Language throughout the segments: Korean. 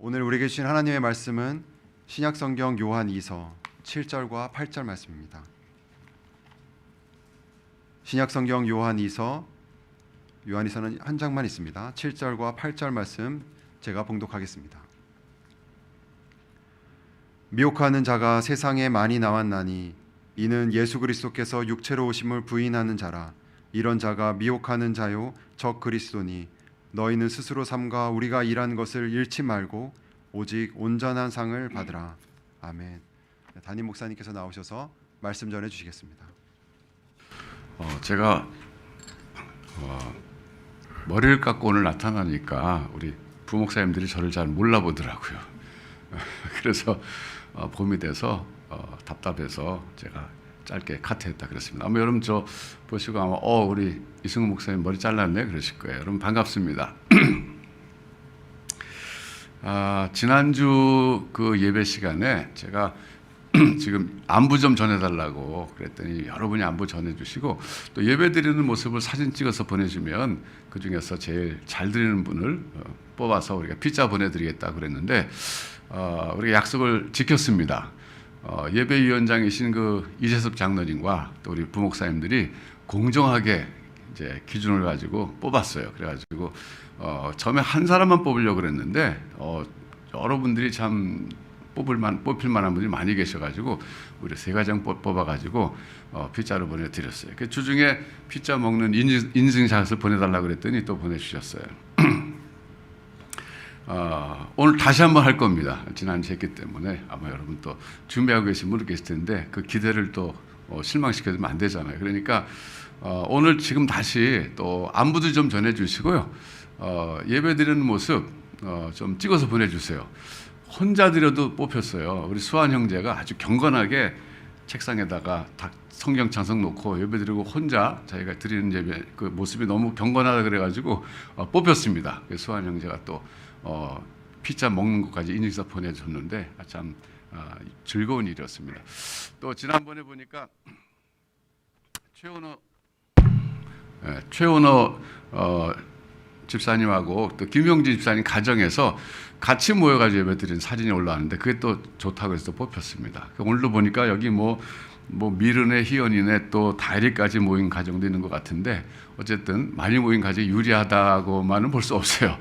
오늘 우리에게 주신 하나님의 말씀은 신약성경 요한 2서 7절과 8절 말씀입니다. 신약성경 요한 2서, 요한 2서는 한 장만 있습니다. 7절과 8절 말씀 제가 봉독하겠습니다. 미혹하는 자가 세상에 많이 나왔나니 이는 예수 그리스도께서 육체로 오심을 부인하는 자라. 이런 자가 미혹하는 자요 적 그리스도니 너희는 스스로 삼가 우리가 일한 것을 잃지 말고 오직 온전한 상을 받으라. 아멘. 담임 목사님께서 나오셔서 말씀 전해 주시겠습니다. 제가 머리를 깎고 오늘 나타나니까 우리 부목사님들이 저를 잘 몰라보더라고요. 그래서 봄이 돼서 답답해서 제가 짧게 카트했다 그랬습니다. 아마 여러분 저 보시고 아마 우리 이승우 목사님 머리 잘랐네 그러실 거예요. 여러분 반갑습니다. 지난주 그 예배 시간에 제가 지금 안부 좀 전해달라고 그랬더니 여러분이 안부 전해주시고 또 예배 드리는 모습을 사진 찍어서 보내주면 그 중에서 제일 잘 드리는 분을 뽑아서 우리가 피자 보내드리겠다 그랬는데 우리가 약속을 지켰습니다. 예배위원장이신 그 이재섭 장로님과 또 우리 부목사님들이 공정하게 이제 기준을 가지고 뽑았어요. 그래가지고 처음에 한 사람만 뽑으려고 그랬는데 여러분들이 참 뽑힐 만한 분들이 많이 계셔가지고 우리 3가정 뽑아가지고 피자를 보내드렸어요. 그 주중에 피자 먹는 인증샷을 보내달라고 그랬더니 또 보내주셨어요. 오늘 다시 한번 할 겁니다. 지난주에 했기 때문에 아마 여러분 또 준비하고 계신 분들 계실 텐데 그 기대를 또 실망시켜주면 안 되잖아요. 그러니까 오늘 지금 다시 또 안부도 좀 전해주시고요. 예배 드리는 모습 좀 찍어서 보내주세요. 혼자 드려도 뽑혔어요. 우리 수환 형제가 아주 경건하게 책상에다가 성경 찬송 놓고 예배 드리고 혼자 자기가 드리는 예배 그 모습이 너무 경건하다 그래가지고 뽑혔습니다. 수환 형제가 또 피자 먹는 것까지 인증서 보내줬는데 참 즐거운 일이었습니다. 또 지난번에 보니까 최원호 집사님하고 또 김용지 집사님 가정에서 같이 모여가지고 예배드린 사진이 올라왔는데 그게 또 좋다고 해서 뽑혔습니다. 오늘도 보니까 여기 뭐 미르네, 희연이네 또 다이리까지 모인 가정도 있는 것 같은데 어쨌든 많이 모인 가정이 유리하다고만은 볼 수 없어요.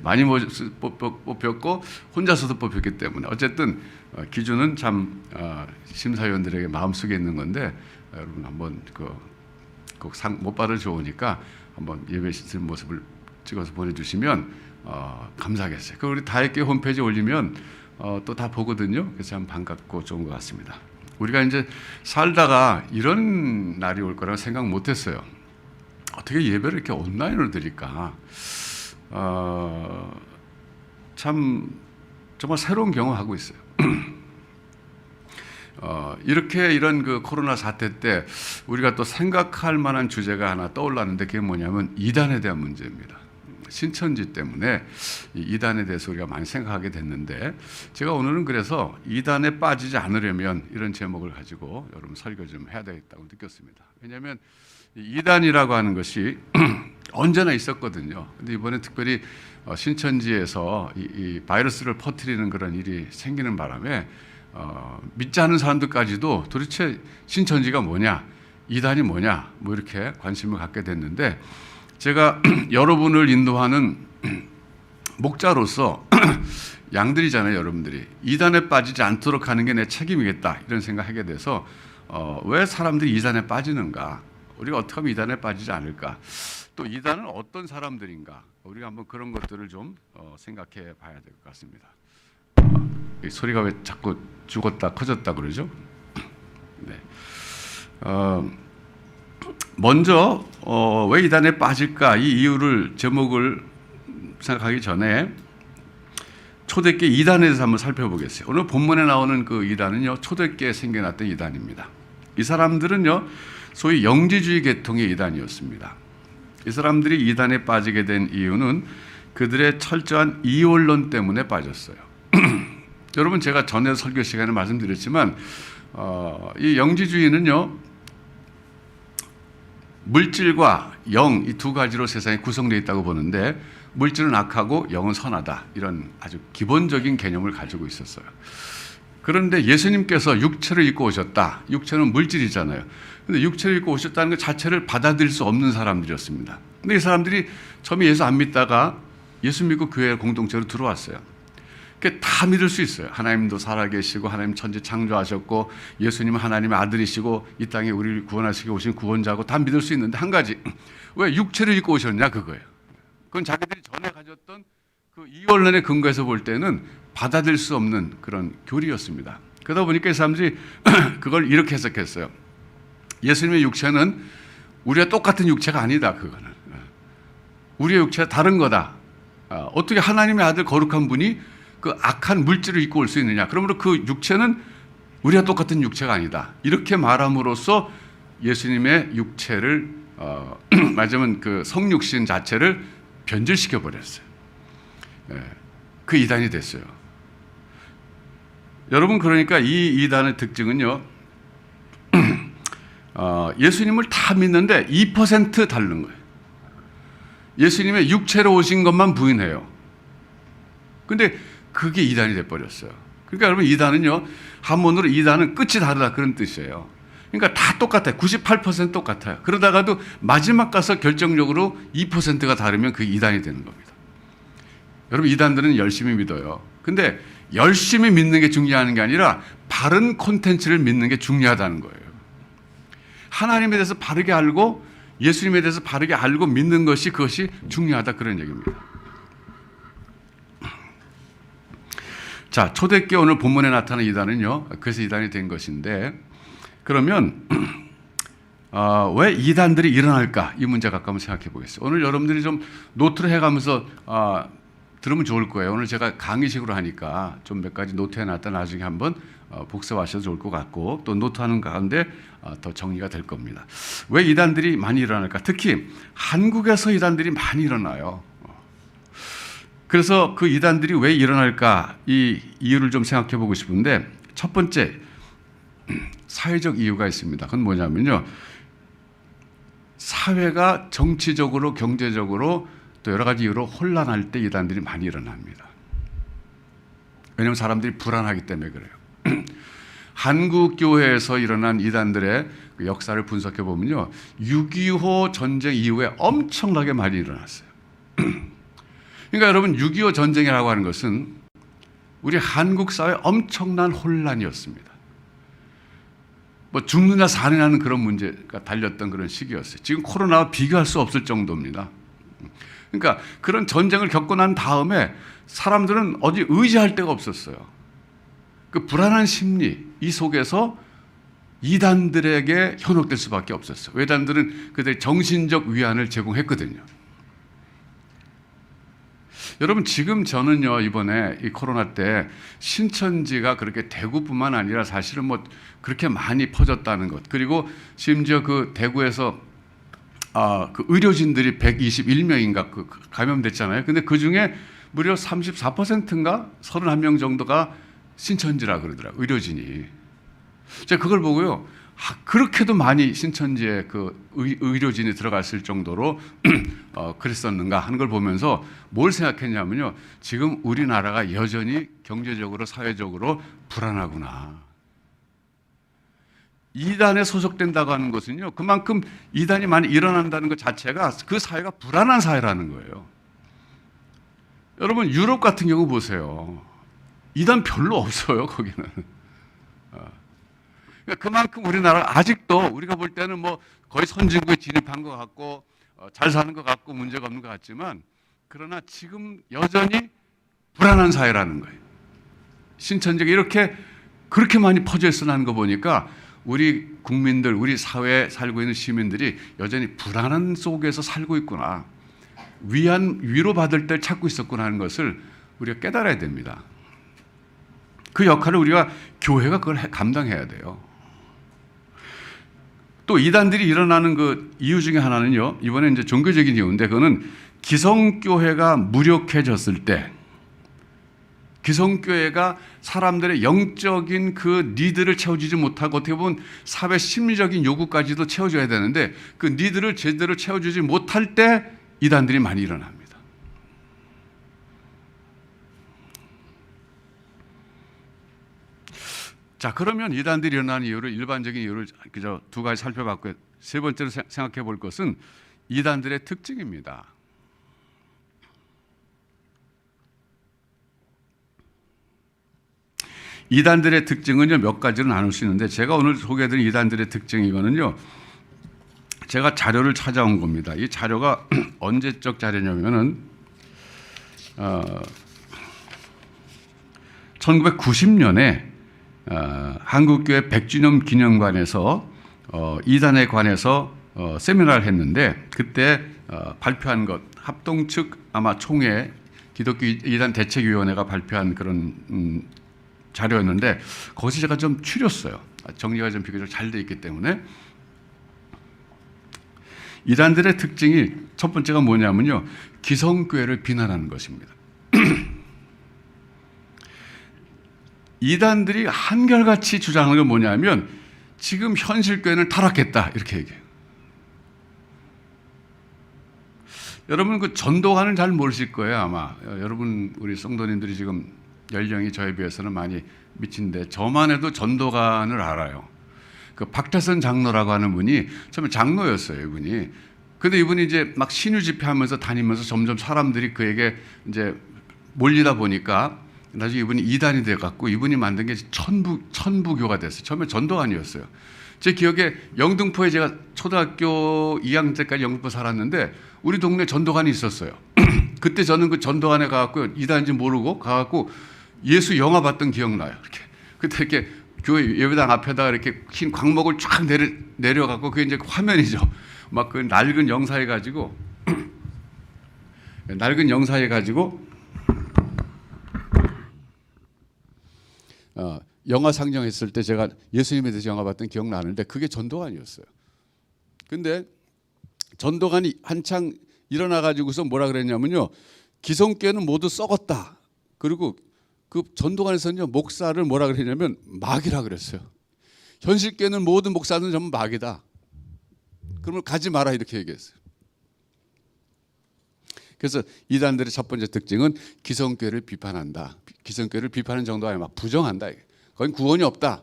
많이 뽑혔고 혼자서도 뽑혔기 때문에 어쨌든 기준은 참 심사위원들에게 마음속에 있는 건데 여러분 한번 꼭 상 못 받을 좋으니까 한번 예배 드리는 모습을 찍어서 보내주시면 감사하겠어요. 그 우리 다이교회 홈페이지에 올리면 또 다 보거든요. 그래서 참 반갑고 좋은 것 같습니다. 우리가 이제 살다가 이런 날이 올 거라고 생각 못했어요. 어떻게 예배를 이렇게 온라인으로 드릴까? 참 정말 새로운 경험하고 있어요. 이런 그 코로나 사태 때 우리가 또 생각할 만한 주제가 하나 떠올랐는데 그게 뭐냐면 이단에 대한 문제입니다. 신천지 때문에 이단에 대해서 우리가 많이 생각하게 됐는데 제가 오늘은 그래서 이단에 빠지지 않으려면 이런 제목을 가지고 여러분 설교 좀 해야 되겠다고 느꼈습니다. 왜냐하면 이단이라고 하는 것이 언제나 있었거든요. 근데 이번에 특별히 신천지에서 이 바이러스를 퍼뜨리는 그런 일이 생기는 바람에 믿지 않는 사람들까지도 도대체 신천지가 뭐냐, 이단이 뭐냐, 뭐 이렇게 관심을 갖게 됐는데 제가 여러분을 인도하는 목자로서 양들이잖아요, 여러분들이. 이단에 빠지지 않도록 하는 게 내 책임이겠다 이런 생각하게 돼서 왜 사람들이 이단에 빠지는가, 우리가 어떻게 하면 이단에 빠지지 않을까, 또 이단은 어떤 사람들인가, 우리가 한번 그런 것들을 좀 생각해 봐야 될 것 같습니다. 이 소리가 왜 자꾸 죽었다 커졌다 그러죠? 네. 먼저 왜 이단에 빠질까 이 이유를 제목을 생각하기 전에 초대교회 이단에 대해서 한번 살펴보겠어요. 오늘 본문에 나오는 그 이단은요 초대교회에 생겨났던 이단입니다. 이 사람들은요 소위 영지주의 계통의 이단이었습니다. 이 사람들이 이단에 빠지게 된 이유는 그들의 철저한 이원론 때문에 빠졌어요. 여러분 제가 전에 설교 시간에 말씀드렸지만 이 영지주의는요 물질과 영, 이 두 가지로 세상이 구성되어 있다고 보는데 물질은 악하고 영은 선하다. 이런 아주 기본적인 개념을 가지고 있었어요. 그런데 예수님께서 육체를 입고 오셨다. 육체는 물질이잖아요. 근데 육체를 입고 오셨다는 것 자체를 받아들일 수 없는 사람들이었습니다. 근데 이 사람들이 처음에 예수 안 믿다가 예수 믿고 교회 공동체로 들어왔어요. 다 믿을 수 있어요. 하나님도 살아계시고 하나님 천지 창조하셨고 예수님은 하나님의 아들이시고 이 땅에 우리를 구원하시기 오신 구원자고 다 믿을 수 있는데 한 가지, 왜 육체를 입고 오셨냐 그거예요. 그건 자기들이 전에 가졌던 그 이원론의 근거에서 볼 때는 받아들일 수 없는 그런 교리였습니다. 그러다 보니까 이 사람들이 그걸 이렇게 해석했어요. 예수님의 육체는 우리와 똑같은 육체가 아니다. 그거는 우리의 육체가 다른 거다. 어떻게 하나님의 아들 거룩한 분이 그 악한 물질을 입고 올 수 있느냐. 그러므로 그 육체는 우리와 똑같은 육체가 아니다. 이렇게 말함으로써 예수님의 육체를 말하자면 그 성육신 자체를 변질시켜 버렸어요. 그 이단이 됐어요. 여러분, 그러니까 이 이단의 특징은요, 예수님을 다 믿는데 2% 다른 거예요. 예수님의 육체로 오신 것만 부인해요. 근데 그게 이단이 돼버렸어요. 그러니까 여러분, 이단은요, 한문으로 이단은 끝이 다르다 그런 뜻이에요. 그러니까 다 똑같아요. 98% 똑같아요. 그러다가도 마지막 가서 결정적으로 2%가 다르면 그게 이단이 되는 겁니다. 여러분, 이단들은 열심히 믿어요. 근데 열심히 믿는 게 중요한 게 아니라 바른 콘텐츠를 믿는 게 중요하다는 거예요. 하나님에 대해서 바르게 알고 예수님에 대해서 바르게 알고 믿는 것이 그것이 중요하다 그런 얘기입니다. 자, 초대교회 오늘 본문에 나타난 이단은요, 그래서 이단이 된 것인데, 그러면 왜 이단들이 일어날까? 이 문제 갖고 한번 생각해 보겠습니다. 오늘 여러분들이 좀 노트를 해가면서 들으면 좋을 거예요. 오늘 제가 강의식으로 하니까 좀 몇 가지 노트해 놨다 나중에 한번 복습하셔도 좋을 것 같고, 또 노트하는 가운데 더 정리가 될 겁니다. 왜 이단들이 많이 일어날까? 특히 한국에서 이단들이 많이 일어나요. 그래서 그 이단들이 왜 일어날까? 이 이유를 좀 생각해 보고 싶은데, 첫 번째, 사회적 이유가 있습니다. 그건 뭐냐면요, 사회가 정치적으로 경제적으로 또 여러 가지 이유로 혼란할 때 이단들이 많이 일어납니다. 왜냐하면 사람들이 불안하기 때문에 그래요. 한국 교회에서 일어난 이단들의 그 역사를 분석해 보면요, 6.25 전쟁 이후에 엄청나게 많이 일어났어요. 그러니까 여러분, 6.25 전쟁이라고 하는 것은 우리 한국 사회에 엄청난 혼란이었습니다. 뭐 죽느냐 사느냐는 그런 문제가 달렸던 그런 시기였어요. 지금 코로나와 비교할 수 없을 정도입니다. 그러니까 그런 전쟁을 겪고 난 다음에 사람들은 어디 의지할 데가 없었어요. 그 불안한 심리, 이 속에서 이단들에게 현혹될 수밖에 없었어요. 이단들은 그들의 정신적 위안을 제공했거든요. 여러분, 지금 저는요, 이번에 이 코로나 때 신천지가 그렇게 대구뿐만 아니라 사실은 뭐 그렇게 많이 퍼졌다는 것, 그리고 심지어 그 대구에서 그 의료진들이 121명인가 그 감염됐잖아요. 근데 그 중에 무려 34%인가 31명 정도가 신천지라 그러더라고요, 의료진이. 제가 그걸 보고요, 그렇게도 많이 신천지에 그 의료진이 들어갔을 정도로 그랬었는가 하는 걸 보면서 뭘 생각했냐면요, 지금 우리나라가 여전히 경제적으로 사회적으로 불안하구나. 이단에 소속된다고 하는 것은요, 그만큼 이단이 많이 일어난다는 것 자체가 그 사회가 불안한 사회라는 거예요. 여러분, 유럽 같은 경우 보세요. 이단 별로 없어요, 거기는. 그만큼 우리나라가 아직도 우리가 볼 때는 뭐 거의 선진국에 진입한 것 같고 잘 사는 것 같고 문제가 없는 것 같지만, 그러나 지금 여전히 불안한 사회라는 거예요. 신천지가 이렇게 그렇게 많이 퍼져 있어나는 거 보니까 우리 국민들, 우리 사회에 살고 있는 시민들이 여전히 불안한 속에서 살고 있구나, 위로받을 때를 찾고 있었구나 하는 것을 우리가 깨달아야 됩니다. 그 역할을 우리가, 교회가 그걸 감당해야 돼요. 또 이단들이 일어나는 그 이유 중에 하나는요, 이번에 이제 종교적인 이유인데, 그거는 기성교회가 무력해졌을 때, 기성교회가 사람들의 영적인 그 니드를 채워주지 못하고 어떻게 보면 사회 심리적인 요구까지도 채워줘야 되는데 그 니드를 제대로 채워주지 못할 때 이단들이 많이 일어납니다. 자, 그러면 이단들이 일어나는 이유를 일반적인 이유를 그저 두 가지 살펴봤고요. 세 번째로 생각해 볼 것은 이단들의 특징입니다. 이단들의 특징은요, 몇 가지로 나눌 수 있는데 제가 오늘 소개해드린 이단들의 특징 이거는요, 제가 자료를 찾아온 겁니다. 이 자료가 언제적 자료냐면은 1990년에 한국교회 100주년 기념관에서 이단에 관해서 세미나를 했는데 그때 발표한 것 합동 측 아마 총회 기독교 이단 대책위원회가 발표한 그런 자료였는데 거기서 제가 좀 추렸어요. 정리가 좀 비교적 잘 돼 있기 때문에. 이단들의 특징이 첫 번째가 뭐냐면요, 기성교회를 비난하는 것입니다. 이단들이 한결같이 주장하는 건 뭐냐면 지금 현실 교회는 타락했다 이렇게 얘기해요. 여러분 그 전도관을 잘 모르실 거예요 아마. 여러분 우리 성도님들이 지금 연령이 저에 비해서는 많이 미친데 저만 해도 전도관을 알아요. 그 박태선 장로라고 하는 분이 처음에 장로였어요 이분이. 근데 이분이 이제 막 신유 집회하면서 다니면서 점점 사람들이 그에게 이제 몰리다 보니까 나중에 이분이 이단이 돼갖고 이분이 만든 게 천부교가 됐어요. 처음에 전도관이었어요. 제 기억에 영등포에 제가 초등학교 2학년 때까지 영등포 살았는데 우리 동네 전도관이 있었어요. 그때 저는 그 전도관에 가갖고 이단인지 모르고 가갖고 예수 영화 봤던 기억나요. 이렇게 그때 이렇게 교회 예배당 앞에다가 이렇게 흰 광목을 쫙 내려갖고 그게 이제 화면이죠. 막 그 낡은 영사해 가지고 영화 상영했을 때 제가 예수님에 대해서 영화 봤던 기억 나는데 그게 전도관이었어요. 근데 전도관이 한창 일어나 가지고서 뭐라 그랬냐면요, 기성교회는 모두 썩었다. 그리고 그 전도관에서는요 목사를 뭐라 그랬냐면 마귀라 그랬어요. 현실교회는 모든 목사들은 전부 마귀다. 그러면 가지 마라 이렇게 얘기했어요. 그래서 이단들의 첫 번째 특징은 기성교회를 비판한다. 기성교회를 비판하는 정도가 아니라 막 부정한다. 거긴 구원이 없다.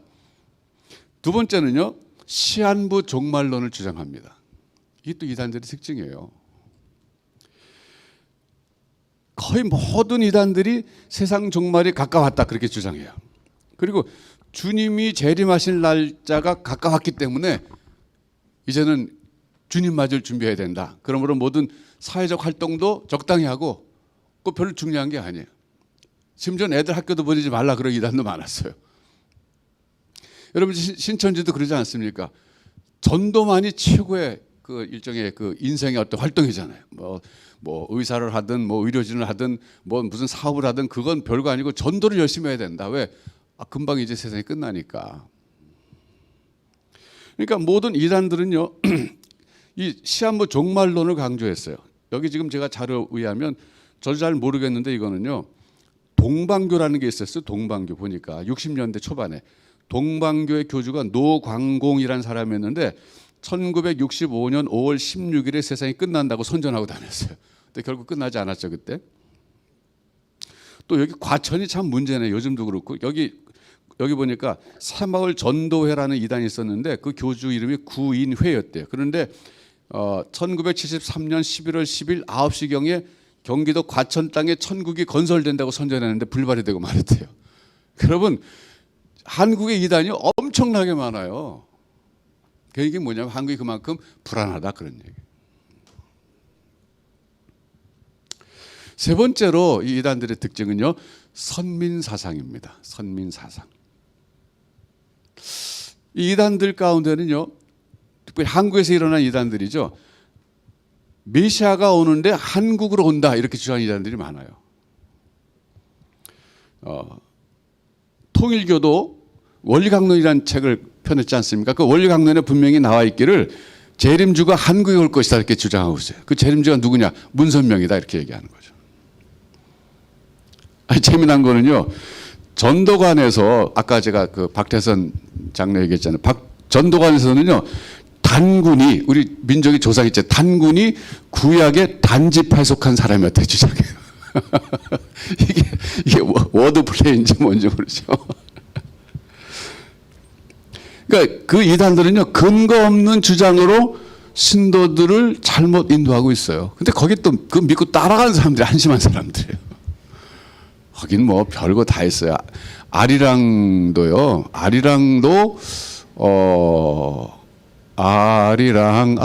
두 번째는요, 시한부 종말론을 주장합니다. 이게 또 이단들의 특징이에요. 거의 모든 이단들이 세상 종말이 가까웠다 그렇게 주장해요. 그리고 주님이 재림하실 날짜가 가까웠기 때문에 이제는 주님 맞을 준비해야 된다. 그러므로 모든 사회적 활동도 적당히 하고 그거 별로 중요한 게 아니에요. 심지어 애들 학교도 보내지 말라 그런 이단도 많았어요. 여러분 신천지도 그러지 않습니까? 전도만이 최고의 그 일종의 그 인생의 어떤 활동이잖아요. 뭐 의사를 하든 뭐 의료진을 하든 뭐 무슨 사업을 하든 그건 별거 아니고 전도를 열심히 해야 된다. 왜? 금방 이제 세상이 끝나니까. 그러니까 모든 이단들은요 이 시한부 종말론을 강조했어요. 여기 지금 제가 자료에 의하면 저도 잘 모르겠는데 이거는요 동방교라는 게 있었어요. 동방교 보니까 60년대 초반에 동방교의 교주가 노광공이라는 사람이었는데 1965년 5월 16일에 세상이 끝난다고 선전하고 다녔어요. 근데 결국 끝나지 않았죠 그때. 또 여기 과천이 참 문제네. 요즘도 그렇고 여기 보니까 새마을 전도회라는 이단이 있었는데 그 교주 이름이 구인회였대요. 그런데 1973년 11월 10일 9시경에 경기도 과천 땅에 천국이 건설된다고 선전했는데 불발이 되고 말았대요. 여러분 한국의 이단이 엄청나게 많아요. 그 얘기 뭐냐면 한국이 그만큼 불안하다 그런 얘기. 세 번째로 이 이단들의 특징은요 선민사상입니다. 선민사상. 이 이단들 가운데는요 특별히 한국에서 일어난 이단들이죠. 메시아가 오는데 한국으로 온다 이렇게 주장하는 이단들이 많아요. 통일교도 원리강론이라는 책을 펴냈지 않습니까? 그 원리강론에 분명히 나와 있기를 재림주가 한국에 올 것이다 이렇게 주장하고 있어요. 그 재림주가 누구냐? 문선명이다 이렇게 얘기하는 거죠. 아니, 재미난 거는요. 전도관에서 아까 제가 그 박태선 장로 얘기했잖아요. 전도관에서는요. 단군이 우리 민족의 조상이죠. 단군이 구약의 단지파에 속한 사람이었대 주장해요. 이게 워드 플레이인지 뭔지 모르죠. 그러니까 그 이단들은요 근거 없는 주장으로 신도들을 잘못 인도하고 있어요. 근데 거기 또 그 믿고 따라가는 사람들이 한심한 사람들이에요. 거긴 뭐 별거 다 있어요. 아리랑도 아리랑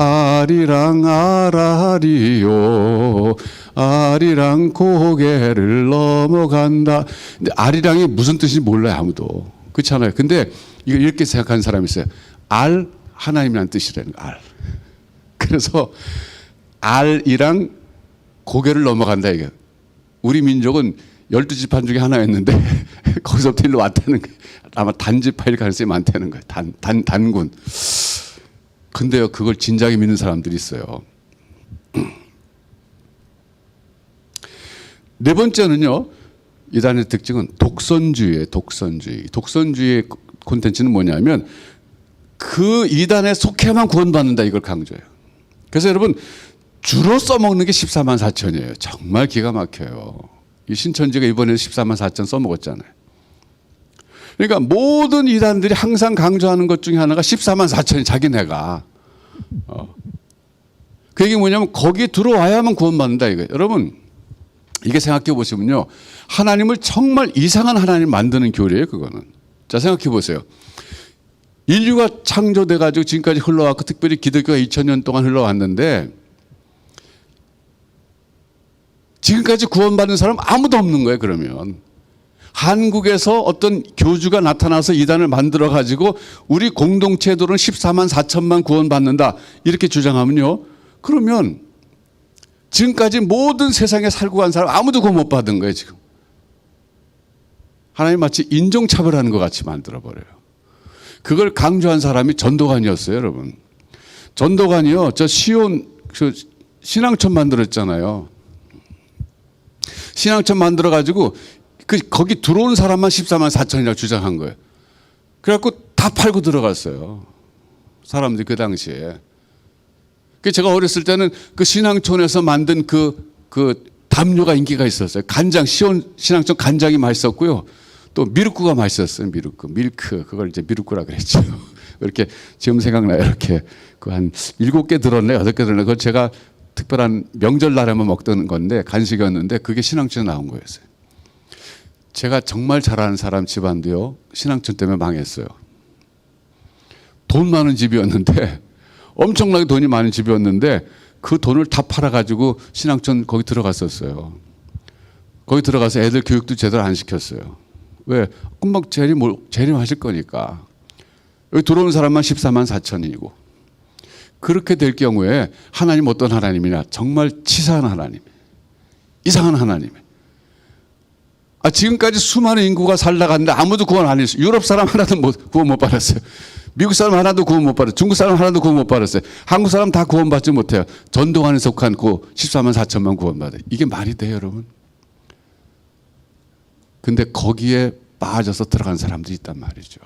아라리요 아리랑 고개를 넘어간다. 근데 아리랑이 무슨 뜻인지 몰라요 아무도. 그렇잖아요. 근데 이거 이렇게 생각하는 사람이 있어요. 알 하나님이라는 뜻이라는 거, 알. 그래서 알이랑 고개를 넘어간다 이게. 우리 민족은 12지파 중에 하나였는데 거기서부터 일로 왔다는 거예요. 아마 단지파일 가능성이 많다는 거예요. 단군. 근데요 그걸 진작에 믿는 사람들이 있어요. 네 번째는요. 이단의 특징은 독선주의예요. 독선주의의 콘텐츠는 뭐냐면 그 이단에 속해만 구원받는다 이걸 강조해요. 그래서 여러분 주로 써먹는 게 14만 4천이에요. 정말 기가 막혀요. 이 신천지가 이번에 14만 4천 써먹었잖아요. 그러니까 모든 이단들이 항상 강조하는 것 중에 하나가 14만 4천이 자기네가. 그 얘기 뭐냐면 거기에 들어와야만 구원받는다 이거예요. 여러분 이게 생각해 보시면요. 하나님을 정말 이상한 하나님 만드는 교리예요 그거는. 자 생각해 보세요. 인류가 창조돼 가지고 지금까지 흘러왔고 특별히 기독교가 2000년 동안 흘러왔는데 지금까지 구원받는 사람 아무도 없는 거예요 그러면. 한국에서 어떤 교주가 나타나서 이단을 만들어 가지고 우리 공동체들은 14만 4천만 구원받는다 이렇게 주장하면요. 그러면 지금까지 모든 세상에 살고 간 사람 아무도 구원 못 받은 거예요 지금. 하나님 마치 인종차별하는 것 같이 만들어버려요. 그걸 강조한 사람이 전도관이었어요 여러분. 전도관이요. 저 시온 신앙촌 만들었잖아요. 신앙촌 만들어 가지고 거기 들어온 사람만 14만 4천이라고 주장한 거예요. 그래갖고 다 팔고 들어갔어요. 사람들이 그 당시에. 제가 어렸을 때는 그 신앙촌에서 만든 그 담요가 인기가 있었어요. 간장, 신앙촌 간장이 맛있었고요. 또 미륵국가 맛있었어요. 미륵국, 밀크. 그걸 이제 미륵국이라 그랬죠. 이렇게 지금 생각나요. 이렇게 그 한 7개 들었네, 8개 들었네. 그걸 제가 특별한 명절날에만 먹던 건데 간식이었는데 그게 신앙촌에 나온 거였어요. 제가 정말 잘 아는 사람 집안도요. 신앙촌 때문에 망했어요. 돈 많은 집이었는데 엄청나게 돈이 많은 집이었는데 그 돈을 다 팔아가지고 신앙촌 거기 들어갔었어요. 거기 들어가서 애들 교육도 제대로 안 시켰어요. 왜? 금방 재림하실 거니까. 여기 들어오는 사람만 14만 4천이고. 그렇게 될 경우에 하나님 어떤 하나님이냐? 정말 치사한 하나님. 이상한 하나님. 지금까지 수많은 인구가 살다 갔는데 아무도 구원 안 했어요. 유럽 사람 하나도 구원 못 받았어요. 미국 사람 하나도 구원 못 받았어요. 중국 사람 하나도 구원 못 받았어요. 한국 사람 다 구원받지 못해요. 전도관에 속한 그 14만 4천만 구원받아요. 이게 말이 돼요 여러분? 근데 거기에 빠져서 들어간 사람들이 있단 말이죠.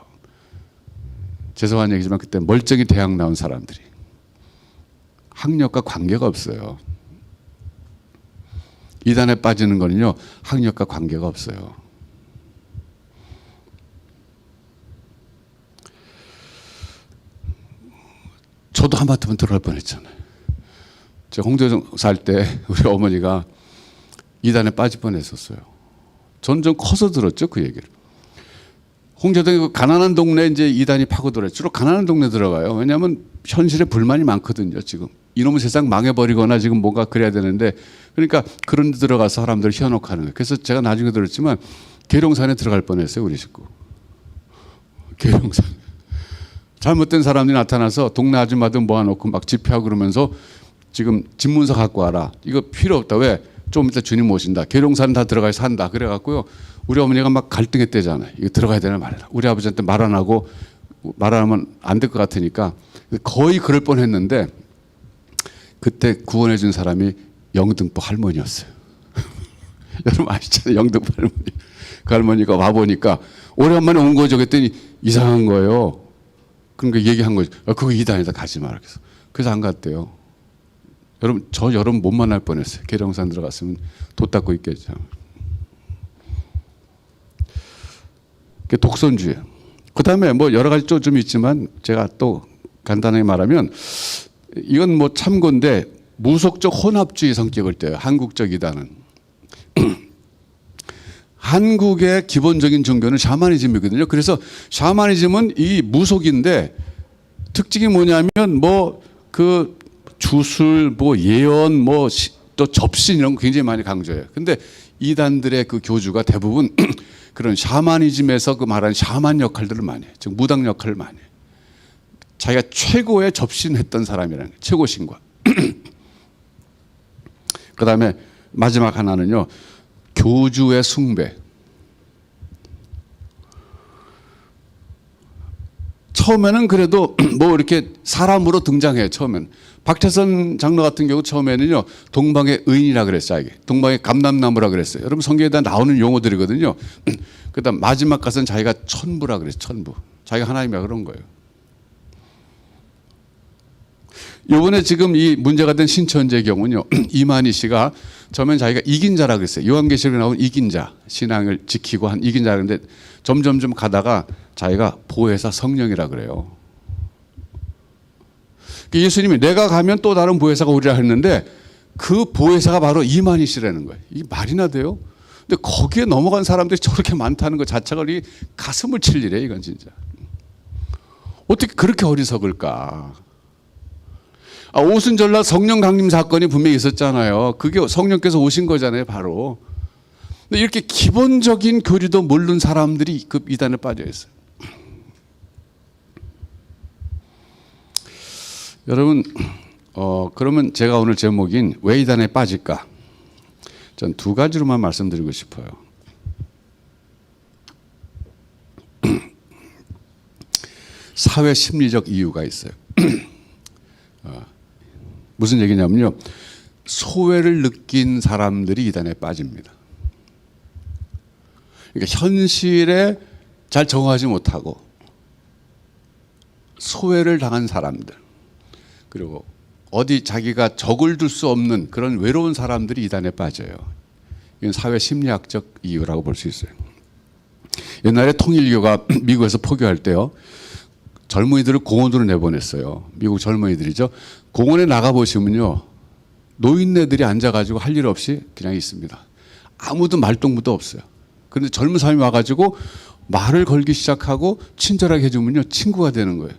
죄송한 얘기지만 그때 멀쩡히 대학 나온 사람들이. 학력과 관계가 없어요. 이단에 빠지는 거는요. 학력과 관계가 없어요. 저도 한바탕 들어갈 뻔했잖아요. 제가 홍대동 살 때 우리 어머니가 이단에 빠질 뻔했었어요. 전 좀 커서 들었죠 그 얘기를. 홍대동이 가난한 동네 이제 이단이 파고들어요. 주로 가난한 동네 들어가요. 왜냐하면 현실에 불만이 많거든요 지금. 이놈의 세상 망해버리거나 지금 뭔가 그래야 되는데 그러니까 그런 데 들어가서 사람들을 현혹하는 거예요. 그래서 제가 나중에 들었지만 계룡산에 들어갈 뻔했어요 우리 식구. 계룡산. 잘못된 사람들이 나타나서 동네 아줌마들 모아놓고 막 집회하고 그러면서 지금 집문서 갖고 와라. 이거 필요 없다. 왜? 좀 이따 주님 오신다. 계룡산 다 들어가야 산다. 그래갖고요. 우리 어머니가 막 갈등했대잖아요. 이거 들어가야 되나 말라. 우리 아버지한테 말 안 하고 말 안 하면 안 될 것 같으니까 거의 그럴 뻔했는데 그때 구원해 준 사람이 영등포 할머니였어요. 여러분 아시잖아요. 영등포 할머니. 그 할머니가 와보니까 오랜만에 온 거죠. 그랬더니 이상한 거예요. 그러니까 얘기한 거죠. 그거 이단이다 가지 마라. 그래서 안 갔대요. 여러분 못 만날 뻔했어요. 계룡산 들어갔으면 돛 닦고 있겠죠. 그게 독선주의. 그 다음에 뭐 여러 가지 좀 있지만 제가 또 간단하게 말하면 이건 뭐 참고인데 무속적 혼합주의 성격을 떼요. 한국적 이단은. 한국의 기본적인 종교는 샤머니즘이거든요. 그래서 샤머니즘은 이 무속인데 특징이 뭐냐면 뭐 그 주술, 뭐 예언, 뭐 또 접신 이런 거 굉장히 많이 강조해요. 근데 이단들의 그 교주가 대부분 그런 샤머니즘에서 그 말하는 샤만 역할들을 많이 해요. 즉 무당 역할을 많이 해요. 자기가 최고의 접신했던 사람이라는 거예요. 최고 신과. 그 다음에 마지막 하나는요. 교주의 숭배. 처음에는 그래도 뭐 이렇게 사람으로 등장해요. 처음에는. 박태선 장로 같은 경우 처음에는요. 동방의 의인이라 그랬어요. 이게. 동방의 감람나무라 그랬어요. 여러분 성경에다 나오는 용어들이거든요. 그다음 마지막 가서는 자기가 천부라 그랬어요. 천부. 자기가 하나님이라 그런 거예요. 이번에 지금 이 문제가 된 신천지의 경우는요. 이만희 씨가 처음엔 자기가 이긴 자라 그랬어요. 요한계시록에 나온 이긴 자. 신앙을 지키고 한 이긴 자인데 점점점 가다가 자기가 보혜사 성령이라 그래요. 예수님이 내가 가면 또 다른 보혜사가 오리라 했는데 그 보혜사가 바로 이만희 씨라는 거예요. 이게 말이나 돼요? 근데 거기에 넘어간 사람들이 저렇게 많다는 것 자체가 이 가슴을 칠 일이에요. 이건 진짜. 어떻게 그렇게 어리석을까? 오순절날 성령 강림 사건이 분명히 있었잖아요. 그게 성령께서 오신 거잖아요. 바로. 근데 이렇게 기본적인 교리도 모르는 사람들이 그 이단에 빠져 있어요. 여러분, 그러면 제가 오늘 제목인 왜 이단에 빠질까? 전 두 가지로만 말씀드리고 싶어요. 사회 심리적 이유가 있어요. 무슨 얘기냐면요. 소외를 느낀 사람들이 이단에 빠집니다. 그러니까 현실에 잘 적응하지 못하고 소외를 당한 사람들, 그리고 어디 자기가 적을 둘 수 없는 그런 외로운 사람들이 이단에 빠져요. 이건 사회 심리학적 이유라고 볼 수 있어요. 옛날에 통일교가 미국에서 포교할 때요. 젊은이들을 공원으로 내보냈어요. 미국 젊은이들이죠. 공원에 나가보시면요. 노인네들이 앉아가지고 할 일 없이 그냥 있습니다. 아무도 말동무도 없어요. 그런데 젊은 사람이 와가지고 말을 걸기 시작하고 친절하게 해주면요. 친구가 되는 거예요.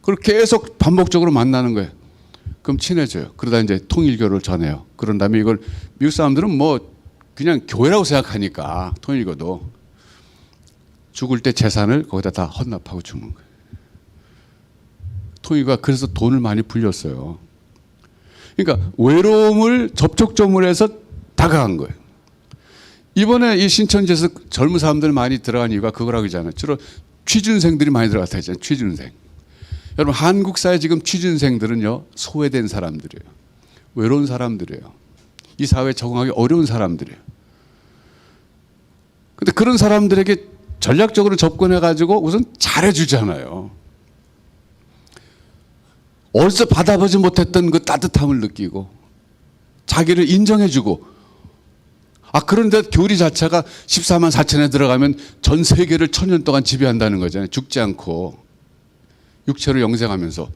그걸 계속 반복적으로 만나는 거예요. 그럼 친해져요. 그러다 이제 통일교를 전해요. 그런 다음에 이걸 미국 사람들은 뭐 그냥 교회라고 생각하니까 통일교도 죽을 때 재산을 거기다 다 헌납하고 죽는 거예요. 통일교가 그래서 돈을 많이 불렸어요. 그러니까 외로움을 접촉점으로 해서 다가간 거예요. 이번에 이 신천지에서 젊은 사람들 많이 들어간 이유가 그거라고 하잖아요. 주로 취준생들이 많이 들어갔다 했잖아요. 취준생. 여러분 한국 사회 지금 취준생들은요. 소외된 사람들이에요. 외로운 사람들이에요. 이 사회에 적응하기 어려운 사람들이에요. 근데 그런 사람들에게 전략적으로 접근해가지고 우선 잘해주잖아요. 어디서 받아보지 못했던 그 따뜻함을 느끼고 자기를 인정해주고 그런데 교리 자체가 14만 4천에 들어가면 전 세계를 1000년 동안 지배한다는 거잖아요. 죽지 않고 육체로 영생하면서.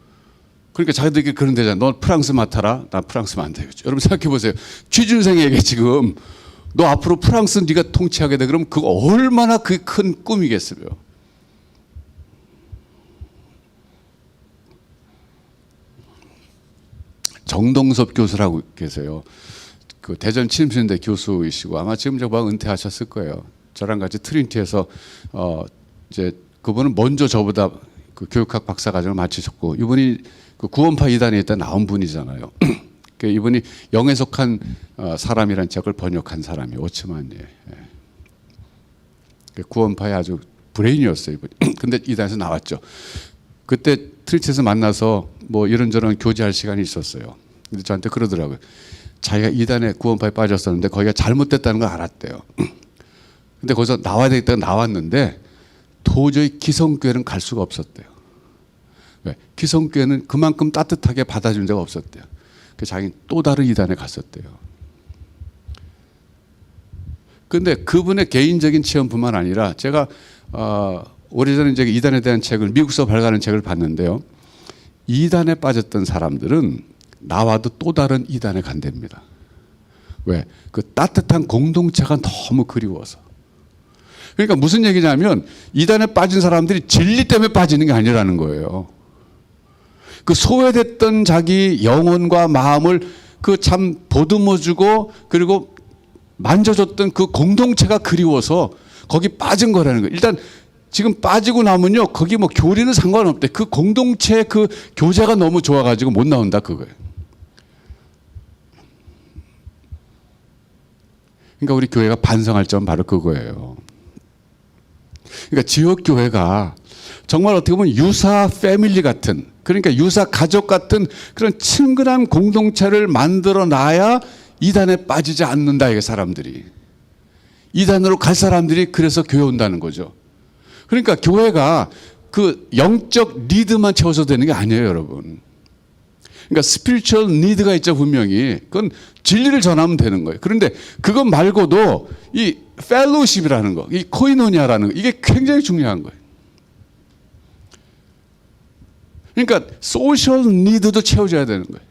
그러니까 자기들끼리 그런 데잖아요. 너 프랑스 맡아라. 나 프랑스 맡아요. 여러분 생각해 보세요. 취준생에게 지금 너 앞으로 프랑스 네가 통치하게 돼. 그럼 그거 얼마나 그 큰 꿈이겠어요. 정동섭 교수라고 계세요. 그 대전 침순대 교수이시고 아마 지금 저보다 은퇴하셨을 거예요. 저랑 같이 트린티에서 이제 그분은 먼저 저보다 그 교육학 박사과정을 마치셨고 이분이 그 구원파 이단에 있다 나온 분이잖아요. 이분이 영에 속한 사람이라는 책을 번역한 사람이에요. 오츠만이. 구원파의 아주 브레인이었어요. 이분이. 근데 이단에서 나왔죠. 그때 트린티에서 만나서 뭐 이런저런 교제할 시간이 있었어요. 근데 저한테 그러더라고요. 자기가 이단에 구원파에 빠졌었는데 거기가 잘못됐다는 걸 알았대요. 근데 거기서 나와야 되겠다고 나왔는데 도저히 기성교회는 갈 수가 없었대요. 왜? 기성교회는 그만큼 따뜻하게 받아준 데가 없었대요. 그래서 자기는 또 다른 이단에 갔었대요. 근데 그분의 개인적인 체험뿐만 아니라 제가 오래전에 이제 이단에 대한 책을 미국서 발간한 책을 봤는데요. 이단에 빠졌던 사람들은 나와도 또 다른 이단에 간답니다. 왜? 그 따뜻한 공동체가 너무 그리워서. 그러니까 무슨 얘기냐면 이단에 빠진 사람들이 진리 때문에 빠지는 게 아니라는 거예요. 그 소외됐던 자기 영혼과 마음을 그 참 보듬어주고 그리고 만져줬던 그 공동체가 그리워서 거기 빠진 거라는 거예요. 일단 지금 빠지고 나면요 거기 뭐 교리는 상관없대. 그 공동체 그 교제가 너무 좋아가지고 못 나온다 그거예요. 그러니까 우리 교회가 반성할 점 바로 그거예요. 그러니까 지역 교회가 정말 어떻게 보면 유사 패밀리 같은, 그러니까 유사 가족 같은 그런 친근한 공동체를 만들어 놔야 이단에 빠지지 않는다 이게 사람들이. 이단으로 갈 사람들이 그래서 교회 온다는 거죠. 그러니까 교회가 그 영적 니드만 채워서 되는 게 아니에요, 여러분. 그러니까 스피리추얼 니드가 있죠, 분명히. 그건 진리를 전하면 되는 거예요. 그런데 그것 말고도 이 펠로우십이라는 거, 이 코이노니아라는 거, 이게 굉장히 중요한 거예요. 그러니까 소셜 니드도 채워져야 되는 거예요.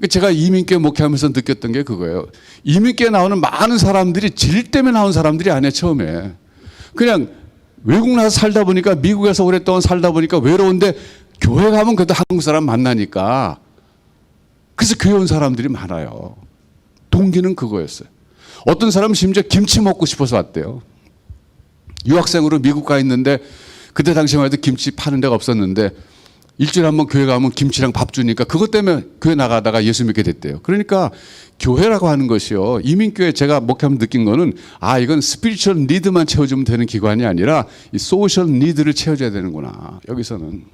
제가 이민교회 목회하면서 느꼈던 게 그거예요. 이민교회 나오는 많은 사람들이 질 때문에 나온 사람들이 아니에요, 처음에. 그냥 외국 나서 살다 보니까, 미국에서 오랫동안 살다 보니까 외로운데 교회 가면 그래도 한국 사람 만나니까 그래서 교회 온 사람들이 많아요. 동기는 그거였어요. 어떤 사람은 심지어 김치 먹고 싶어서 왔대요. 유학생으로 미국 가 있는데 그때 당시만 해도 김치 파는 데가 없었는데 일주일에 한 번 교회 가면 김치랑 밥 주니까 그것 때문에 교회 나가다가 예수 믿게 됐대요. 그러니까 교회라고 하는 것이요. 이민교회 제가 목회하면 느낀 거는 이건 스피리추얼 니드만 채워주면 되는 기관이 아니라 이 소셜 니드를 채워줘야 되는구나. 여기서는.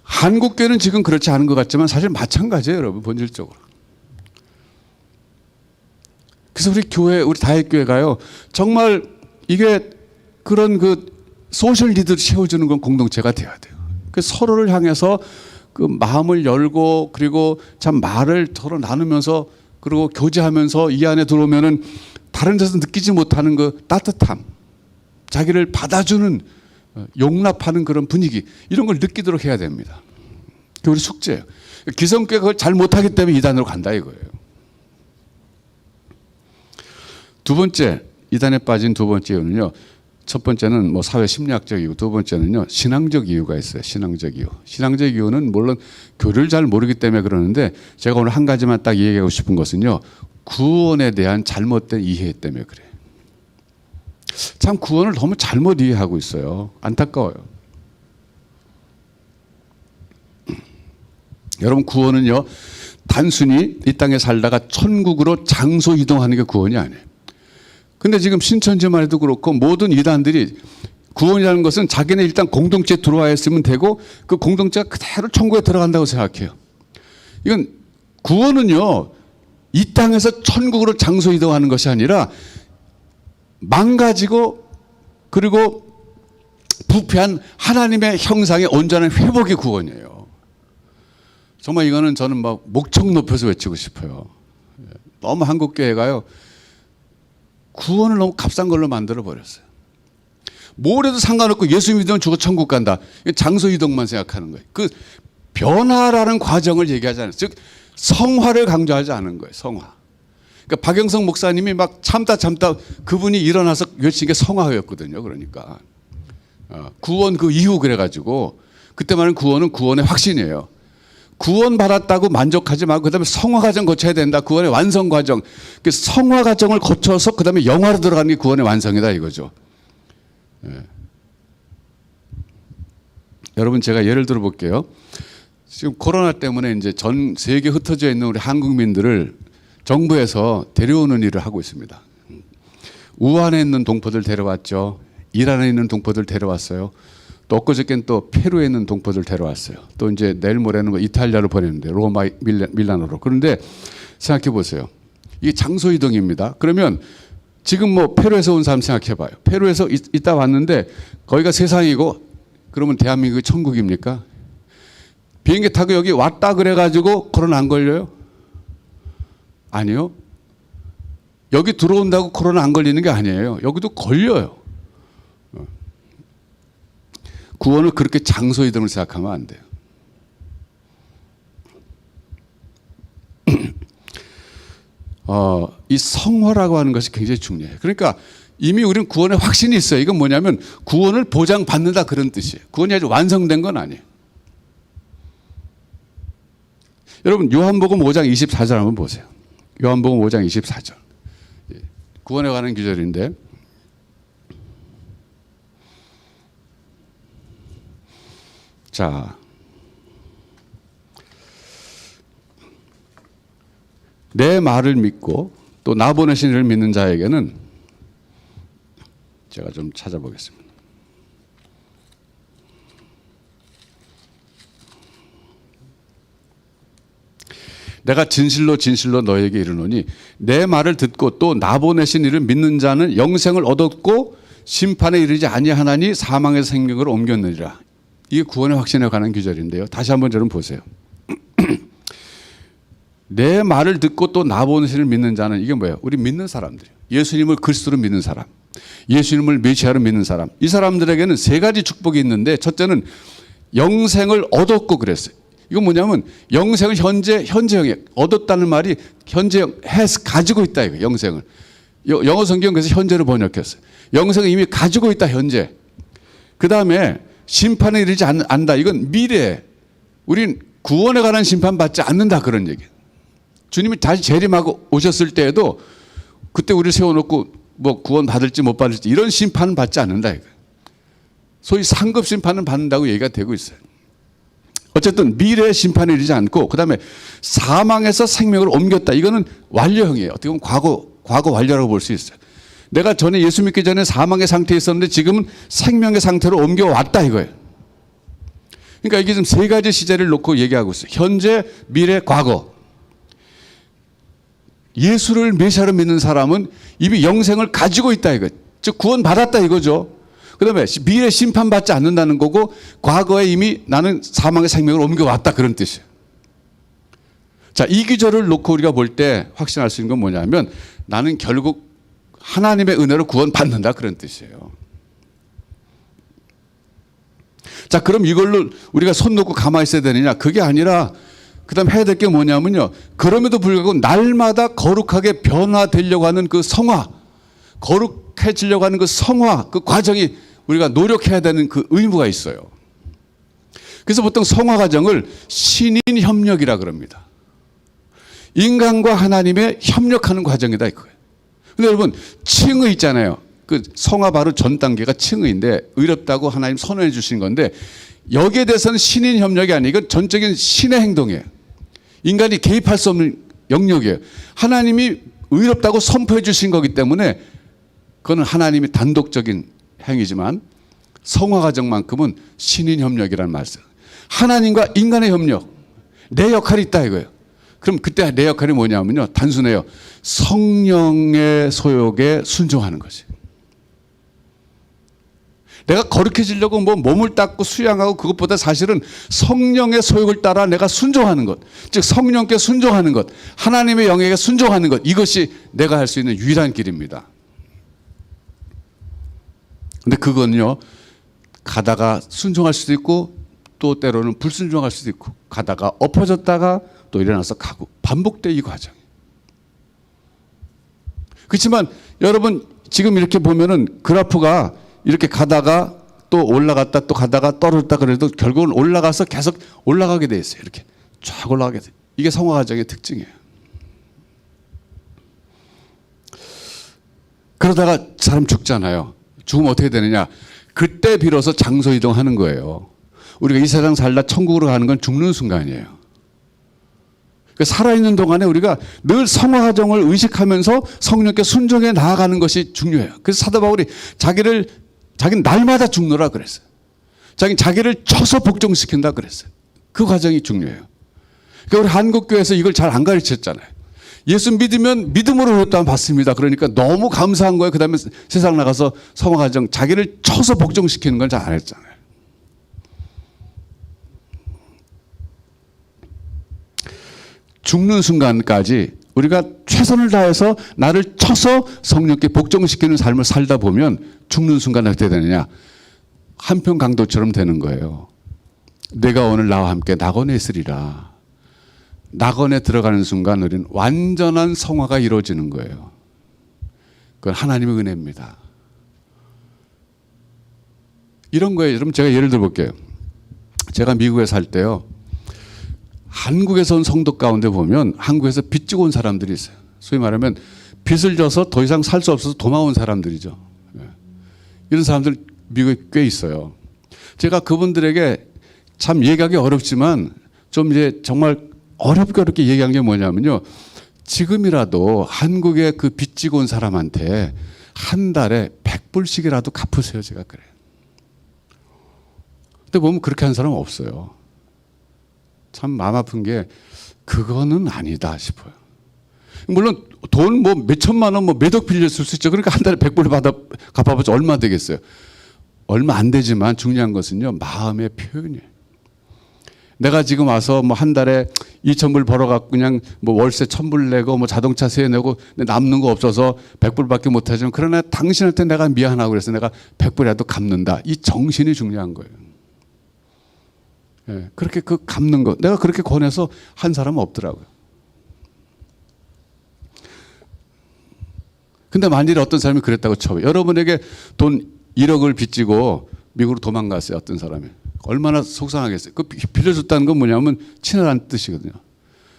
한국교회는 지금 그렇지 않은 것 같지만 사실 마찬가지예요, 여러분, 본질적으로. 그래서 우리 교회, 우리 다윗교회가요, 정말 이게 그런 그 소셜 니드를 채워주는 건 공동체가 돼야 돼요. 그래서 서로를 향해서 그 마음을 열고 그리고 참 말을 서로 나누면서 그리고 교제하면서 이 안에 들어오면은 다른 데서 느끼지 못하는 그 따뜻함, 자기를 받아주는 용납하는 그런 분위기, 이런 걸 느끼도록 해야 됩니다. 그게 우리 숙제예요. 기성교회가 그걸 잘 못하기 때문에 이단으로 간다 이거예요. 두 번째, 이단에 빠진 두 번째 이유는요. 첫 번째는 뭐 사회 심리학적 이유, 두 번째는요 신앙적 이유가 있어요. 신앙적 이유. 신앙적 이유는 물론 교리를 잘 모르기 때문에 그러는데 제가 오늘 한 가지만 딱 얘기하고 싶은 것은요 구원에 대한 잘못된 이해 때문에 그래요. 참 구원을 너무 잘못 이해하고 있어요. 안타까워요. 여러분 구원은요 단순히 이 땅에 살다가 천국으로 장소 이동하는 게 구원이 아니에요. 근데 지금 신천지만 해도 그렇고 모든 이단들이 구원이라는 것은 자기네 일단 공동체에 들어와 있으면 되고 그 공동체가 그대로 천국에 들어간다고 생각해요. 이건 구원은요 이 땅에서 천국으로 장소 이동하는 것이 아니라 망가지고 그리고 부패한 하나님의 형상의 온전한 회복이 구원이에요. 정말 이거는 저는 막 목청 높여서 외치고 싶어요. 너무 한국교회가요 구원을 너무 값싼 걸로 만들어 버렸어요. 뭘 해도 상관없고 예수 믿으면 죽어 천국 간다. 장소 이동만 생각하는 거예요. 그 변화라는 과정을 얘기하지 않아요. 즉 성화를 강조하지 않은 거예요. 성화. 그러니까 박영성 목사님이 막 참다 그분이 일어나서 외친 게 성화였거든요. 그러니까 구원 그 이후 그래가지고 그때 말하는 구원은 구원의 확신이에요. 구원 받았다고 만족하지 말고 그다음에 성화 과정 거쳐야 된다. 구원의 완성 과정. 그 성화 과정을 거쳐서 그다음에 영화로 들어가는 게 구원의 완성이다 이거죠. 예. 여러분 제가 예를 들어 볼게요. 지금 코로나 때문에 이제 전 세계 흩어져 있는 우리 한국민들을 정부에서 데려오는 일을 하고 있습니다. 우한에 있는 동포들 데려왔죠. 이란에 있는 동포들 데려왔어요. 또 엊그저께는 또 페루에 있는 동포들 데려왔어요. 또 이제 내일 모레는 이탈리아로 보내는데 로마, 밀라노로. 그런데 생각해 보세요. 이게 장소 이동입니다. 그러면 지금 뭐 페루에서 온 사람 생각해 봐요. 페루에서 있다 왔는데 거기가 세상이고 그러면 대한민국이 천국입니까? 비행기 타고 여기 왔다 그래가지고 코로나 안 걸려요? 아니요. 여기 들어온다고 코로나 안 걸리는 게 아니에요. 여기도 걸려요. 구원을 그렇게 장소 이동을 생각하면 안 돼요. 이 성화라고 하는 것이 굉장히 중요해요. 그러니까 이미 우리는 구원에 확신이 있어요. 이건 뭐냐면 구원을 보장받는다 그런 뜻이에요. 구원이 아직 완성된 건 아니에요. 여러분 요한복음 5장 24절 한번 보세요. 요한복음 5장 24절. 구원에 관한 구절인데 자, 내 말을 믿고 또 나 보내신 이를 믿는 자에게는 제가 좀 찾아보겠습니다. 내가 진실로 진실로 너에게 이르노니 내 말을 듣고 또 나 보내신 이를 믿는 자는 영생을 얻었고 심판에 이르지 아니하나니 사망의 생명으로 옮겼느니라. 이게 구원의 확신에 관한 구절인데요. 다시 한번 여러분 보세요. 내 말을 듣고 또 나 보내신 이를 믿는 자는 이게 뭐예요? 우리 믿는 사람들이에요. 예수님을 그리스도로 믿는 사람, 예수님을 메시아로 믿는 사람. 이 사람들에게는 세 가지 축복이 있는데 첫째는 영생을 얻었고 그랬어요. 이건 뭐냐면 영생을 현재형에 얻었다는 말이 현재형 가지고 있다 이거 영생을. 영어 성경 그래서 현재로 번역했어요. 영생을 이미 가지고 있다 현재. 그 다음에 심판에 이르지 않는다. 이건 미래. 우린 구원에 관한 심판 받지 않는다 그런 얘기예요. 주님이 다시 재림하고 오셨을 때에도 그때 우리 세워놓고 뭐 구원 받을지 못 받을지 이런 심판은 받지 않는다 이거. 소위 상급 심판은 받는다고 얘기가 되고 있어요. 어쨌든 미래의 심판에 이르지 않고 그다음에 사망에서 생명을 옮겼다. 이거는 완료형이에요. 어떻게 보면 과거 완료라고 볼 수 있어요. 내가 전에 예수 믿기 전에 사망의 상태에 있었는데 지금은 생명의 상태로 옮겨왔다 이거예요. 그러니까 이게 지금 세 가지 시제를 놓고 얘기하고 있어요. 현재, 미래, 과거. 예수를 메시아로 믿는 사람은 이미 영생을 가지고 있다 이거예요. 즉 구원 받았다 이거죠. 그다음에 미래 심판받지 않는다는 거고 과거에 이미 나는 사망의 생명을 옮겨왔다 그런 뜻이에요. 자, 이 기절을 놓고 우리가 볼 때 확신할 수 있는 건 뭐냐면 나는 결국 하나님의 은혜로 구원받는다 그런 뜻이에요. 자, 그럼 이걸로 우리가 손 놓고 가만히 있어야 되느냐? 그게 아니라 그다음 해야 될 게 뭐냐면요. 그럼에도 불구하고 날마다 거룩하게 변화되려고 하는 그 성화, 거룩해지려고 하는 그 성화, 그 과정이 우리가 노력해야 되는 그 의무가 있어요. 그래서 보통 성화 과정을 신인 협력이라 그럽니다. 인간과 하나님의 협력하는 과정이다 이거예요. 근데 여러분 칭의 있잖아요. 그 성화 바로 전 단계가 칭의인데 의롭다고 하나님 선언해 주신 건데 여기에 대해서는 신인 협력이 아니고 이건 전적인 신의 행동이에요. 인간이 개입할 수 없는 영역이에요. 하나님이 의롭다고 선포해 주신 거기 때문에 그건 하나님이 단독적인 행위지만 성화 과정만큼은 신인 협력이라는 말씀. 하나님과 인간의 협력. 내 역할이 있다 이거예요. 그럼 그때 내 역할이 뭐냐면요. 단순해요. 성령의 소욕에 순종하는 거지. 내가 거룩해지려고 뭐 몸을 닦고 수양하고 그것보다 사실은 성령의 소욕을 따라 내가 순종하는 것. 즉 성령께 순종하는 것. 하나님의 영에게 순종하는 것. 이것이 내가 할 수 있는 유일한 길입니다. 근데 그건요. 가다가 순종할 수도 있고 또 때로는 불순종할 수도 있고 가다가 엎어졌다가 또 일어나서 가고 반복돼 이 과정. 그렇지만 여러분 지금 이렇게 보면은 그래프가 이렇게 가다가 또 올라갔다 또 가다가 떨어졌다 그래도 결국은 올라가서 계속 올라가게 돼 있어요. 이렇게 쫙 올라가게 돼. 이게 성화 과정의 특징이에요. 그러다가 사람 죽잖아요. 죽으면 어떻게 되느냐? 그때 비로소 장소 이동하는 거예요. 우리가 이 세상 살다 천국으로 가는 건 죽는 순간이에요. 살아있는 동안에 우리가 늘 성화 과정을 의식하면서 성령께 순종해 나아가는 것이 중요해요. 그래서 사도 바울이 자기는 날마다 죽노라 그랬어요. 자기를 쳐서 복종시킨다 그랬어요. 그 과정이 중요해요. 그러니까 우리 한국교회에서 이걸 잘 안 가르쳤잖아요. 예수 믿으면 믿음으로 의롭다함 받습니다. 그러니까 너무 감사한 거예요. 그 다음에 세상 나가서 성화 과정 자기를 쳐서 복종시키는 걸 잘 안 했잖아요. 죽는 순간까지 우리가 최선을 다해서 나를 쳐서 성령께 복종시키는 삶을 살다 보면 죽는 순간에 어떻게 되느냐. 한편 강도처럼 되는 거예요. 내가 오늘 나와 함께 낙원에 있으리라. 낙원에 들어가는 순간 우리는 완전한 성화가 이루어지는 거예요. 그건 하나님의 은혜입니다. 이런 거예요. 여러분 제가 예를 들어 볼게요. 제가 미국에 살 때요. 한국에서 온 성도 가운데 보면 한국에서 빚지고 온 사람들이 있어요. 소위 말하면 빚을 져서 더 이상 살 수 없어서 도망온 사람들이죠. 이런 사람들 미국에 꽤 있어요. 제가 그분들에게 참 얘기하기 어렵지만 좀 이제 정말 어렵게 얘기한 게 뭐냐면요. 지금이라도 한국에 그 빚지고 온 사람한테 한 달에 100불씩이라도 갚으세요. 제가 그래요. 근데 보면 그렇게 한 사람은 없어요. 참 마음 아픈 게 그거는 아니다 싶어요. 물론 돈 뭐 몇천만 원 뭐 몇억 빌렸을 수 있죠. 그러니까 한 달에 100불 받아 갚아보자 얼마 되겠어요. 얼마 안 되지만 중요한 것은요. 마음의 표현이에요. 내가 지금 와서 뭐 한 달에 2,000불 벌어갖고 그냥 뭐 월세 1,000불 내고 뭐 자동차 세금 내고 남는 거 없어서 100불밖에 못 하지만 그러나 당신한테 내가 미안하고 그래서 내가 100불이라도 갚는다. 이 정신이 중요한 거예요. 예, 그렇게 그 갚는 거 내가 그렇게 권해서 한 사람은 없더라고요. 근데 만일에 어떤 사람이 그랬다고 쳐요. 여러분에게 돈 1억을 빚지고 미국으로 도망갔어요. 어떤 사람이. 얼마나 속상하겠어요. 그 빌려줬다는 건 뭐냐면 친하다는 뜻이거든요.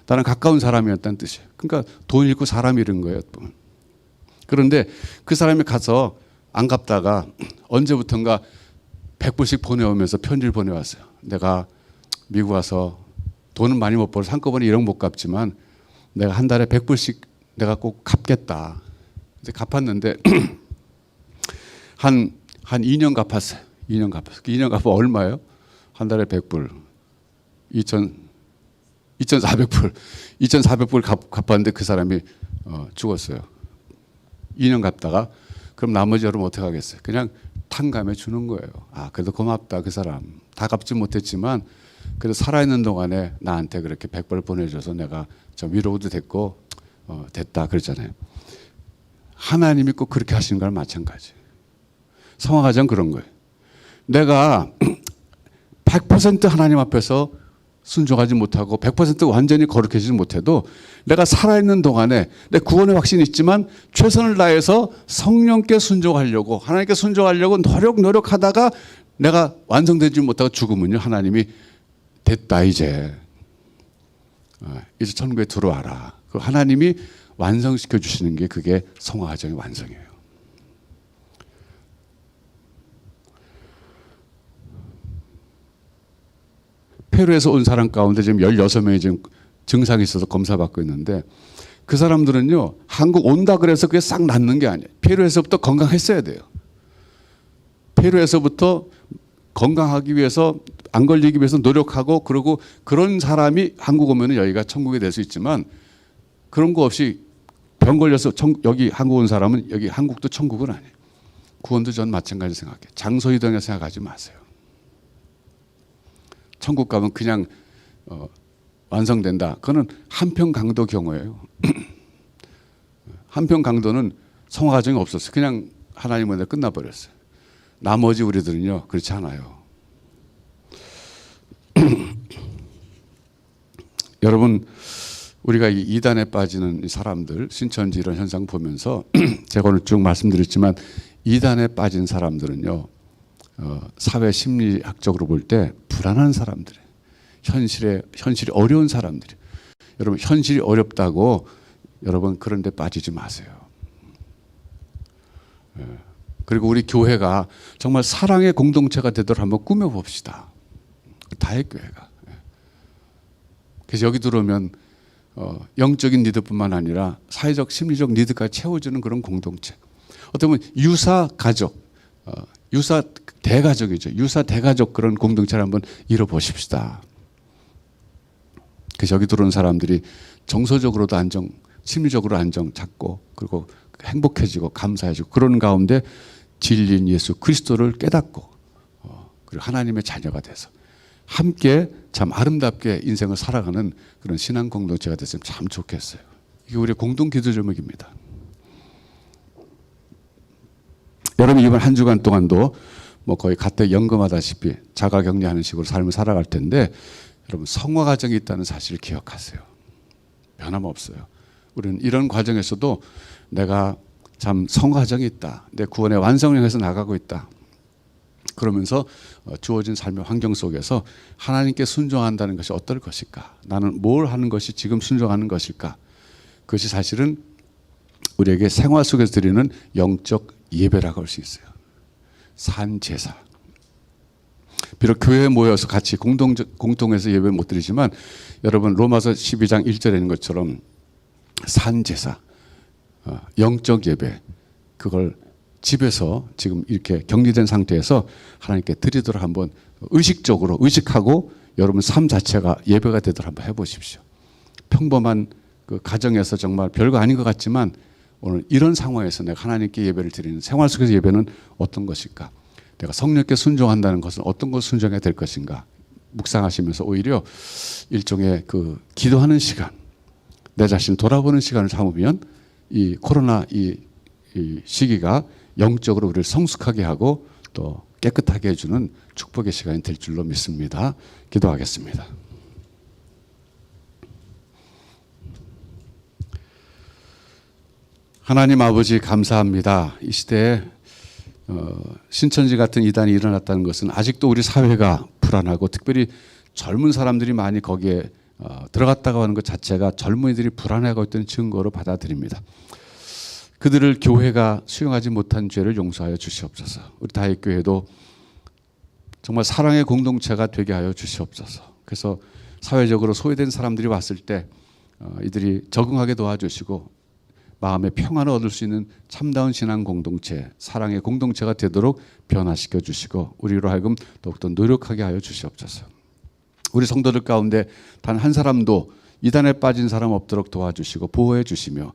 나랑 가까운 사람이었다는 뜻이에요. 그러니까 돈 잃고 사람 잃은 거예요. 그런데 그 사람이 가서 안 갚다가 언제부턴가 100불씩 보내오면서 편지를 보내왔어요. 내가 미국 와서 돈은 많이 못 벌어서 한꺼번에 1억 못 갚지만 내가 한 달에 100불씩 내가 꼭 갚겠다. 이제 갚았는데 한 2년 갚았어요. 2년 갚았어요. 2년 갚아 얼마예요? 한 달에 100불. 2,400불. 2,400불 갚았는데 그 사람이 죽었어요. 2년 갚다가 그럼 나머지 여러분 어떻게 하겠어요? 그냥 탕감해 주는 거예요. 아, 그래도 고맙다 그 사람. 다 갚지 못했지만 그래도 살아있는 동안에 나한테 그렇게 100불 보내줘서 내가 좀 위로도 됐고 됐다 그랬잖아요. 하나님이 꼭 그렇게 하시는 거랑 마찬가지예요. 성화가정 그런 거예요. 내가 100% 하나님 앞에서 순종하지 못하고 100% 완전히 거룩해지지 못해도 내가 살아있는 동안에 내 구원의 확신이 있지만 최선을 다해서 성령께 순종하려고 하나님께 순종하려고 노력하다가 내가 완성되지 못하고 죽으면요. 하나님이 됐다 이제 천국에 들어와라. 그 하나님이 완성시켜 주시는 게 그게 성화과정의 완성이에요. 페루에서 온 사람 가운데 지금 16명이 지금 증상이 있어서 검사받고 있는데 그 사람들은요. 한국 온다 그래서 그게 싹 낫는 게 아니에요. 페루에서부터 건강했어야 돼요. 페루에서부터 건강하기 위해서 안 걸리기 위해서 노력하고 그러고 그런 사람이 한국 오면은 여기가 천국이 될 수 있지만 그런 거 없이 병 걸려서 여기 한국 온 사람은 여기 한국도 천국은 아니에요. 구원도 전 마찬가지 생각해요. 장소 이동에 생각하지 마세요. 천국 가면 그냥 완성된다. 그거는 한편 강도 경우예요. 한편 강도는 성화 과정이 없었어요. 그냥 하나님 은혜 끝나버렸어요. 나머지 우리들은요 그렇지 않아요. 여러분 우리가 이 이단에 빠지는 사람들 신천지 이런 현상 보면서 제가 오늘 쭉 말씀드렸지만 이단에 빠진 사람들은요 사회 심리학적으로 볼 때 불안한 사람들이에요. 현실이 어려운 사람들이에요. 여러분 현실이 어렵다고 여러분 그런 데 빠지지 마세요. 그리고 우리 교회가 정말 사랑의 공동체가 되도록 한번 꾸며봅시다. 다해교회가. 그래서 여기 들어오면 영적인 니드뿐만 아니라 사회적 심리적 니드까지 채워주는 그런 공동체. 어떻게 보면 유사 가족 유사 대가족이죠. 유사 대가족 그런 공동체를 한번 이뤄보십시다. 그래서 여기 들어온 사람들이 정서적으로도 심리적으로 안정 찾고 그리고 행복해지고 감사해지고 그런 가운데 진리인 예수 그리스도를 깨닫고 그리고 하나님의 자녀가 돼서 함께 참 아름답게 인생을 살아가는 그런 신앙 공동체가 됐으면 참 좋겠어요. 이게 우리의 공동 기도 제목입니다. 여러분 이번 한 주간 동안도 뭐 거의 가택 연금하다시피 자가격리하는 식으로 삶을 살아갈 텐데 여러분 성화 과정이 있다는 사실을 기억하세요. 변함없어요. 우리는 이런 과정에서도 내가 참 성화 과정이 있다. 내 구원의 완성을 향해서 나가고 있다. 그러면서 주어진 삶의 환경 속에서 하나님께 순종한다는 것이 어떨 것일까? 나는 뭘 하는 것이 지금 순종하는 것일까? 그것이 사실은 우리에게 생활 속에서 드리는 영적 예배라고 할 수 있어요. 산제사. 비록 교회에 모여서 같이 공통해서 예배 못 드리지만 여러분 로마서 12장 1절에 있는 것처럼 산제사, 영적 예배 그걸 집에서 지금 이렇게 격리된 상태에서 하나님께 드리도록 한번 의식하고 여러분 삶 자체가 예배가 되도록 한번 해보십시오. 평범한 그 가정에서 정말 별거 아닌 것 같지만 오늘 이런 상황에서 내가 하나님께 예배를 드리는 생활 속에서 예배는 어떤 것일까? 내가 성령께 순종한다는 것은 어떤 것 순종해야 될 것인가? 묵상하시면서 오히려 일종의 그 기도하는 시간, 내 자신 돌아보는 시간을 삼으면 이 코로나 이 시기가 영적으로 우리를 성숙하게 하고 또 깨끗하게 해주는 축복의 시간이 될 줄로 믿습니다. 기도하겠습니다. 하나님 아버지 감사합니다. 이 시대에 신천지 같은 이단이 일어났다는 것은 아직도 우리 사회가 불안하고 특별히 젊은 사람들이 많이 거기에 들어갔다고 하는 것 자체가 젊은이들이 불안해하고 있다는 증거로 받아들입니다. 그들을 교회가 수용하지 못한 죄를 용서하여 주시옵소서. 우리 다윗교회도 정말 사랑의 공동체가 되게 하여 주시옵소서. 그래서 사회적으로 소외된 사람들이 왔을 때 이들이 적응하게 도와주시고 마음의 평안을 얻을 수 있는 참다운 신앙 공동체, 사랑의 공동체가 되도록 변화시켜 주시고 우리로 하여금 더욱더 노력하게 하여 주시옵소서. 우리 성도들 가운데 단 한 사람도 이단에 빠진 사람 없도록 도와주시고 보호해 주시며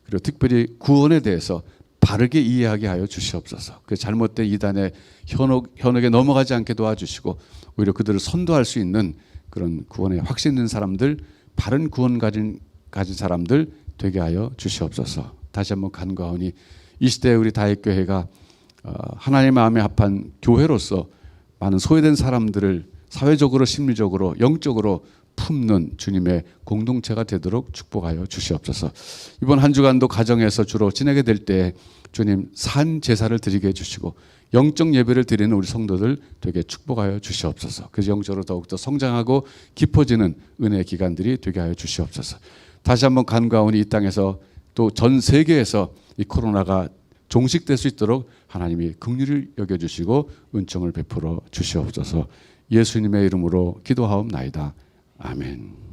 그리고 특별히 구원에 대해서 바르게 이해하게 하여 주시옵소서. 그 잘못된 이단의 현혹에 넘어가지 않게 도와주시고 오히려 그들을 선도할 수 있는 그런 구원에 확신 있는 사람들, 바른 구원 가진 사람들 되게 하여 주시옵소서. 다시 한번 간구하오니 이 시대에 우리 다윗교회가 하나님 마음에 합한 교회로서 많은 소외된 사람들을 사회적으로 심리적으로 영적으로 품는 주님의 공동체가 되도록 축복하여 주시옵소서. 이번 한 주간도 가정에서 주로 지내게 될 때 주님 산 제사를 드리게 해주시고 영적 예배를 드리는 우리 성도들 되게 축복하여 주시옵소서. 그래서 영적으로 더욱더 성장하고 깊어지는 은혜의 기간들이 되게 하여 주시옵소서. 다시 한번 간구하오니 이 땅에서 또 전 세계에서 이 코로나가 종식될 수 있도록 하나님이 긍휼을 여겨주시고 은총을 베풀어 주시옵소서. 예수님의 이름으로 기도하옵나이다. 아멘.